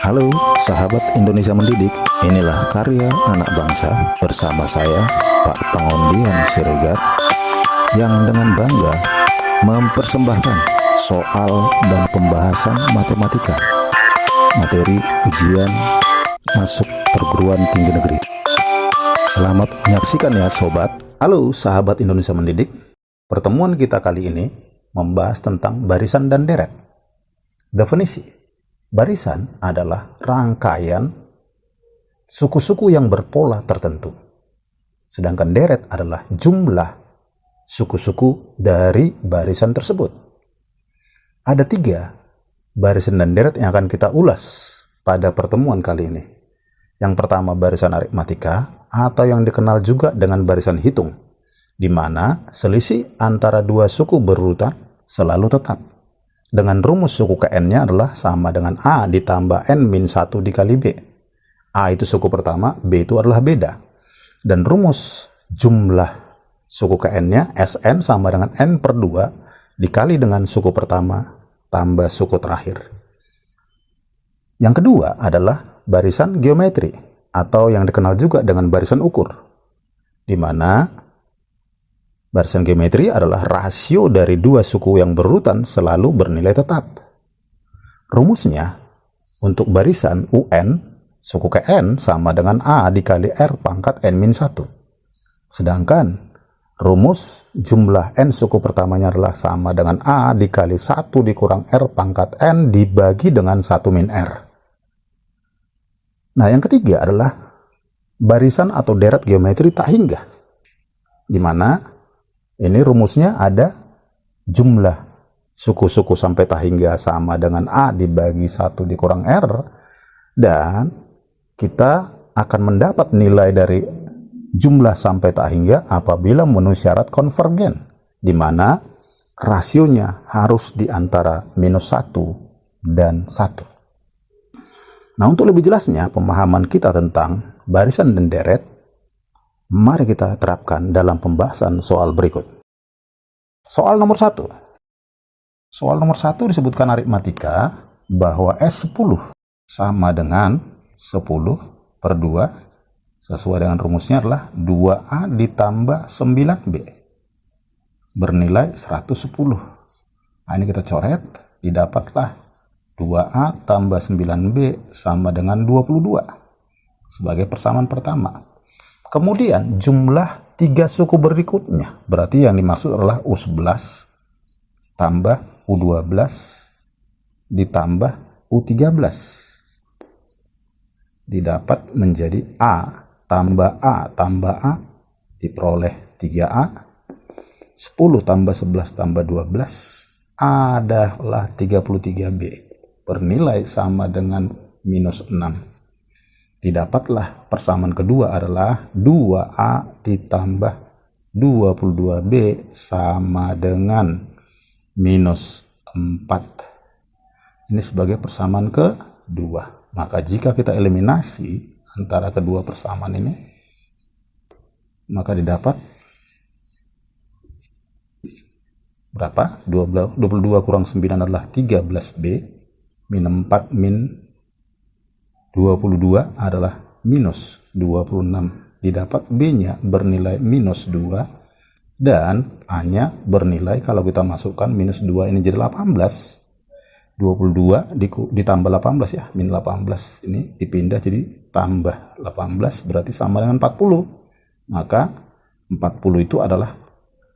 Halo sahabat Indonesia Mendidik, inilah karya anak bangsa bersama saya Pak Pangondian Siregar yang dengan bangga mempersembahkan soal dan pembahasan matematika materi ujian masuk perguruan tinggi negeri. Selamat menyaksikan ya sobat. Halo sahabat Indonesia Mendidik, pertemuan kita kali ini membahas tentang barisan dan deret. Definisi. Barisan adalah rangkaian suku-suku yang berpola tertentu. Sedangkan deret adalah jumlah suku-suku dari barisan tersebut. Ada 3 barisan dan deret yang akan kita ulas pada pertemuan kali ini. Yang pertama barisan aritmatika atau yang dikenal juga dengan barisan hitung, di mana selisih antara 2 suku berurutan selalu tetap. Dengan rumus suku ke N-nya adalah sama dengan A ditambah N-1 dikali B. A itu suku pertama, B itu adalah beda. Dan rumus jumlah suku ke N-nya Sn sama dengan N/2 dikali dengan suku pertama tambah suku terakhir. Yang kedua adalah barisan geometri atau yang dikenal juga dengan barisan ukur, di mana barisan geometri adalah rasio dari 2 suku yang berurutan selalu bernilai tetap. Rumusnya untuk barisan UN suku ke N sama dengan A dikali R pangkat N-1. Sedangkan rumus jumlah N suku pertamanya adalah sama dengan A dikali 1 dikurang R pangkat N dibagi dengan 1 min R. Nah yang ketiga adalah barisan atau deret geometri tak hingga, di mana ini rumusnya ada jumlah suku-suku sampai tak hingga sama dengan A dibagi 1 dikurang R, dan kita akan mendapat nilai dari jumlah sampai tak hingga apabila memenuhi syarat konvergen, di mana rasionya harus di antara -1 dan 1. Nah, untuk lebih jelasnya pemahaman kita tentang barisan dan deret, mari kita terapkan dalam pembahasan soal berikut. Soal nomor 1. Soal nomor 1 disebutkan aritmatika bahwa S10 sama dengan 10/2 sesuai dengan rumusnya adalah 2A ditambah 9B bernilai 110. Nah, ini kita coret, didapatlah 2A tambah 9B sama dengan 22 sebagai persamaan pertama. Kemudian jumlah 3 suku berikutnya, berarti yang dimaksud adalah U11 tambah U12 ditambah U13. Didapat menjadi A tambah A diperoleh 3A. 10 tambah 11 tambah 12 adalah 33B bernilai sama dengan -6. Didapatlah persamaan kedua adalah 2A ditambah 22B sama dengan -4. Ini sebagai persamaan kedua. Maka jika kita eliminasi antara kedua persamaan ini, maka didapat berapa? 22 kurang 9 adalah 13B, -4 min 22 adalah -26. Didapat B-nya bernilai -2 dan A-nya bernilai, kalau kita masukkan -2 ini jadi 18. 22 ditambah 18 ya, min 18 ini dipindah jadi tambah 18 berarti sama dengan 40. Maka 40 itu adalah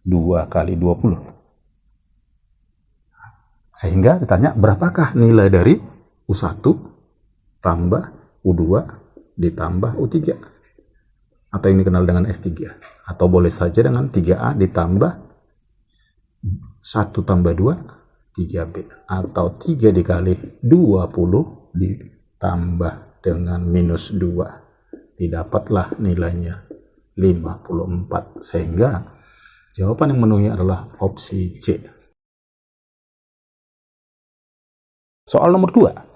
2 kali 20. Sehingga ditanya berapakah nilai dari U1 tambah U2 ditambah U3 atau yang dikenal dengan S3, atau boleh saja dengan 3A ditambah 1 tambah 2 3B, atau 3 dikali 20 ditambah dengan -2 didapatlah nilainya 54, sehingga jawaban yang memenuhi adalah opsi C. Soal nomor 2.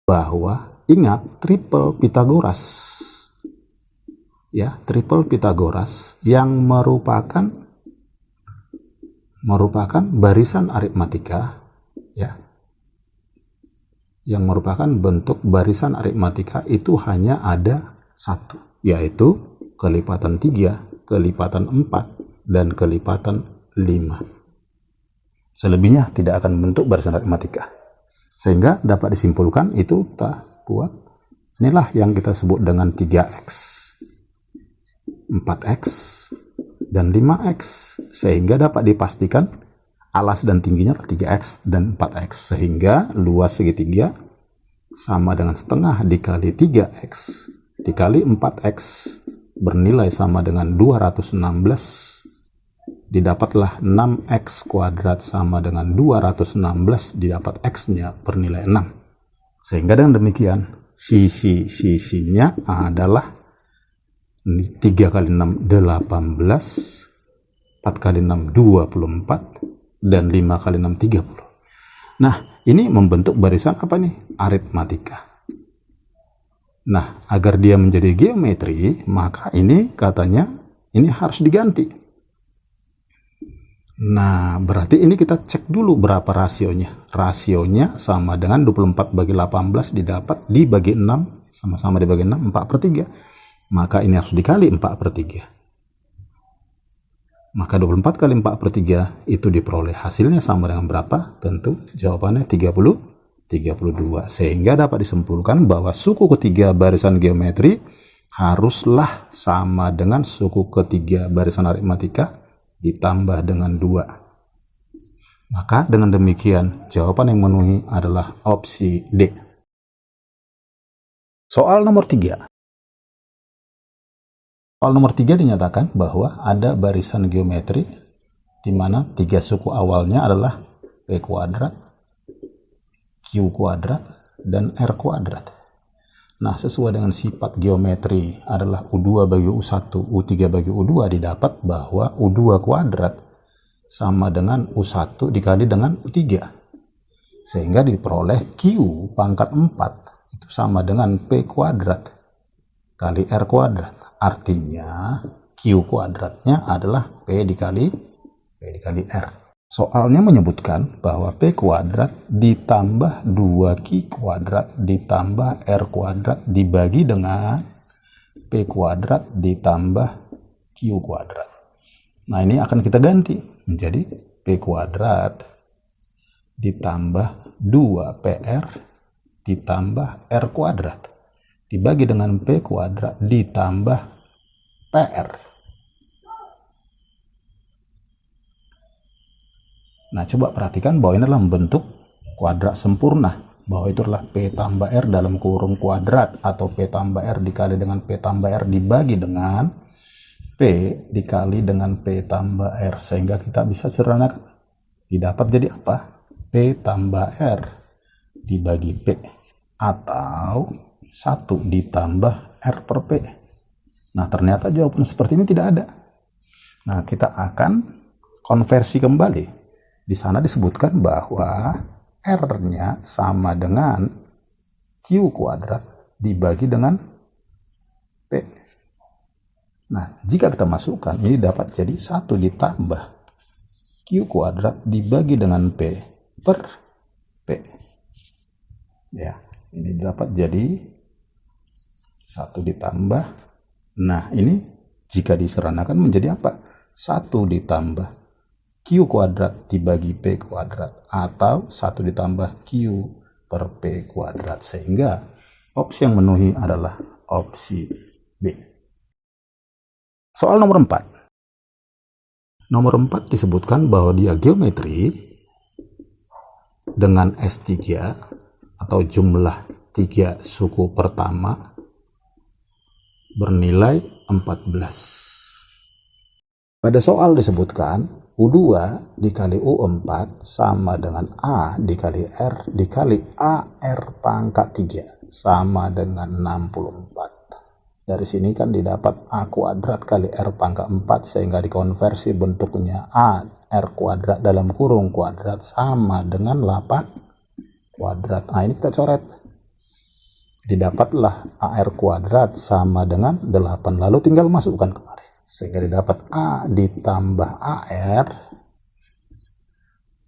Bahwa ingat triple Pitagoras, ya, triple Pitagoras yang merupakan barisan aritmatika, ya, yang merupakan bentuk barisan aritmatika itu hanya ada satu, yaitu kelipatan 3, kelipatan 4, dan kelipatan 5. Selebihnya tidak akan bentuk barisan aritmatika. Sehingga dapat disimpulkan itu kita buat, inilah yang kita sebut dengan 3x, 4x, dan 5x. Sehingga dapat dipastikan alas dan tingginya 3x dan 4x, sehingga luas segitiga sama dengan setengah dikali 3x dikali 4x bernilai sama dengan 216. Didapatlah 6x kuadrat sama dengan 216, didapat x-nya bernilai 6. Sehingga dengan demikian sisi-sisinya adalah 3 kali 6 18, 4 kali 6 24, dan 5 kali 6 30. Nah, ini membentuk barisan apa nih? Aritmatika. Nah, agar dia menjadi geometri, maka ini katanya ini harus diganti. Nah, berarti ini kita cek dulu berapa rasionya. Rasionya sama dengan 24 bagi 18 didapat dibagi 6, sama-sama dibagi 6, 4/3. Maka ini harus dikali 4/3. Maka 24 kali 4/3 itu diperoleh hasilnya sama dengan berapa? Tentu jawabannya 32. Sehingga dapat disimpulkan bahwa suku ketiga barisan geometri haruslah sama dengan suku ketiga barisan aritmatika ditambah dengan 2. Maka dengan demikian jawaban yang memenuhi adalah opsi D. Soal nomor 3. Soal nomor 3 dinyatakan bahwa ada barisan geometri di mana 3 suku awalnya adalah P kuadrat, Q kuadrat, dan R kuadrat. Nah, sesuai dengan sifat geometri adalah U2 bagi U1, U3 bagi U2, didapat bahwa U2 kuadrat sama dengan U1 dikali dengan U3. Sehingga diperoleh Q pangkat 4 itu sama dengan P kuadrat kali R kuadrat. Artinya Q kuadratnya adalah P dikali R. Soalnya menyebutkan bahwa P kuadrat ditambah 2Q kuadrat ditambah R kuadrat dibagi dengan P kuadrat ditambah Q kuadrat. Nah, ini akan kita ganti menjadi P kuadrat ditambah 2PR ditambah R kuadrat dibagi dengan P kuadrat ditambah PR. Nah, coba perhatikan bahwa ini adalah bentuk kuadrat sempurna, bahwa itu adalah P tambah R dalam kurung kuadrat, atau P tambah R dikali dengan P tambah R dibagi dengan P dikali dengan P tambah R, sehingga kita bisa sederhanakan. Didapat jadi apa? P tambah R dibagi P, atau 1 ditambah R per P. Nah, ternyata jawaban seperti ini tidak ada. Nah, kita akan konversi kembali. Di sana disebutkan bahwa R-nya sama dengan Q kuadrat dibagi dengan P. Nah, jika kita masukkan, ini dapat jadi 1 ditambah Q kuadrat dibagi dengan P per P. Ya, ini dapat jadi 1 ditambah, nah ini jika diseranakan menjadi apa? 1 ditambah Q kuadrat dibagi P kuadrat, atau 1 ditambah Q per P kuadrat, sehingga opsi yang memenuhi adalah opsi B. Soal nomor 4. Nomor 4 disebutkan bahwa dia geometri dengan S3 atau jumlah 3 suku pertama bernilai 14. Pada soal disebutkan U2 dikali U4 sama dengan A dikali R dikali AR pangkat 3 sama dengan 64. Dari sini kan didapat A kuadrat kali R pangkat 4, sehingga dikonversi bentuknya A R kuadrat dalam kurung kuadrat sama dengan 8 kuadrat. Nah, ini kita coret. Didapatlah AR kuadrat sama dengan 8, lalu tinggal masukkan kemari, sehingga didapat A ditambah AR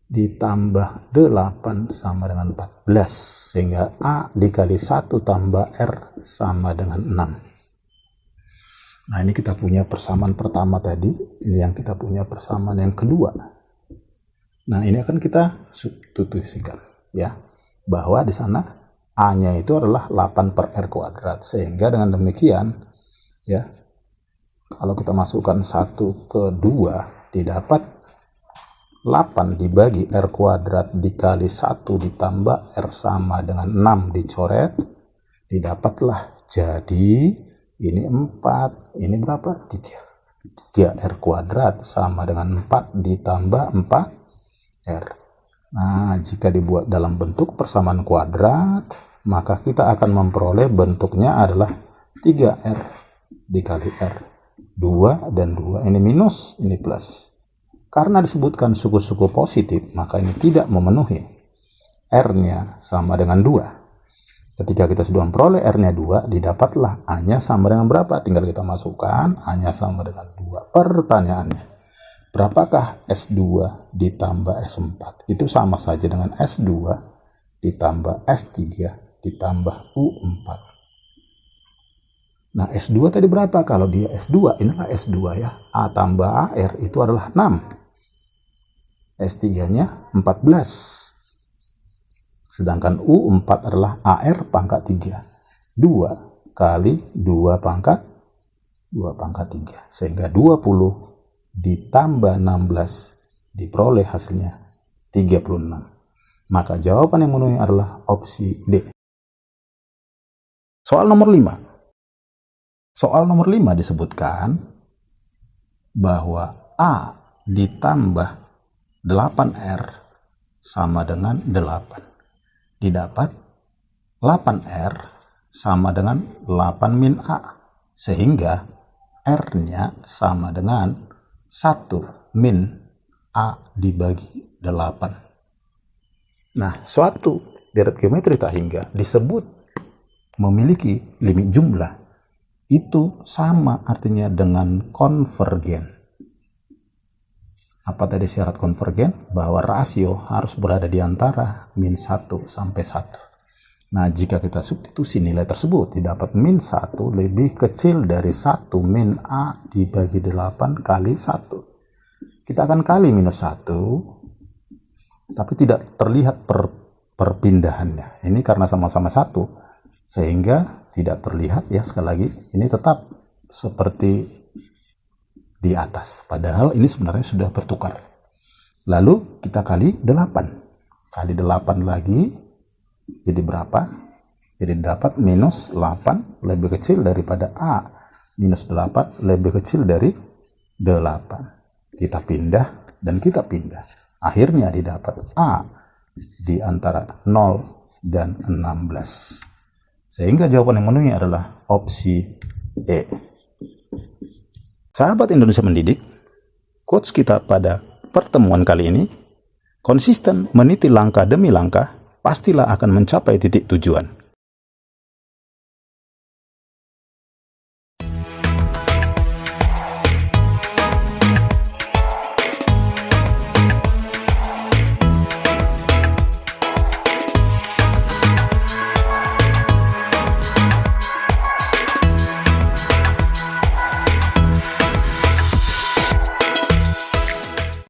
ditambah 8 sama dengan 14, sehingga A dikali 1 tambah R sama dengan 6. Nah, ini kita punya persamaan pertama tadi, ini yang kita punya persamaan yang kedua. Nah, ini akan kita substitusikan ya, bahwa di sana A-nya itu adalah 8 per R kuadrat, sehingga dengan demikian ya, kalau kita masukkan 1 ke 2 didapat 8 dibagi R kuadrat dikali 1 ditambah R sama dengan 6 dicoret, didapatlah jadi ini 4, ini berapa? 3 R kuadrat sama dengan 4 ditambah 4 R. Nah, jika dibuat dalam bentuk persamaan kuadrat, maka kita akan memperoleh bentuknya adalah 3R dikali R. 2 dan 2, ini minus, ini plus. Karena disebutkan suku-suku positif, maka ini tidak memenuhi. R-nya sama dengan 2. Ketika kita sudah memperoleh R-nya 2, didapatlah A-nya sama dengan berapa? Tinggal kita masukkan, A-nya sama dengan 2. Pertanyaannya, berapakah S2 ditambah S4? Itu sama saja dengan S2 ditambah S3 ditambah U4. Nah, S2 tadi berapa? Kalau dia S2, inilah S2 ya. A tambah AR itu adalah 6. S3-nya 14. Sedangkan U4 adalah AR pangkat 3. 2 kali 2 pangkat 3. Sehingga 20 ditambah 16 diperoleh hasilnya 36. Maka jawaban yang memenuhi adalah opsi D. Soal nomor 5. Soal nomor 5 disebutkan bahwa A ditambah 8R sama dengan 8. Didapat 8R sama dengan 8 min A. Sehingga R-nya sama dengan 1 min A dibagi 8. Nah, suatu deret geometri tak hingga disebut memiliki limit jumlah. Itu sama artinya dengan konvergen. Apa tadi syarat konvergen? Bahwa rasio harus berada di antara min 1 sampai 1. Nah, jika kita substitusi nilai tersebut, didapat min 1 lebih kecil dari 1 min A dibagi 8 kali 1. Kita akan kali minus 1, tapi tidak terlihat perpindahannya. Ini karena sama-sama 1. Sehingga tidak terlihat ya, sekali lagi ini tetap seperti di atas, padahal ini sebenarnya sudah bertukar. Lalu kita kali 8 lagi, jadi berapa? Jadi dapat minus 8 lebih kecil daripada A, minus 8 lebih kecil dari 8. Kita pindah dan kita pindah, akhirnya didapat A di antara 0 dan 16. Sehingga jawaban yang memenuhi adalah opsi E. Sahabat Indonesia Mendidik, quotes kita pada pertemuan kali ini, konsisten meniti langkah demi langkah, pastilah akan mencapai titik tujuan.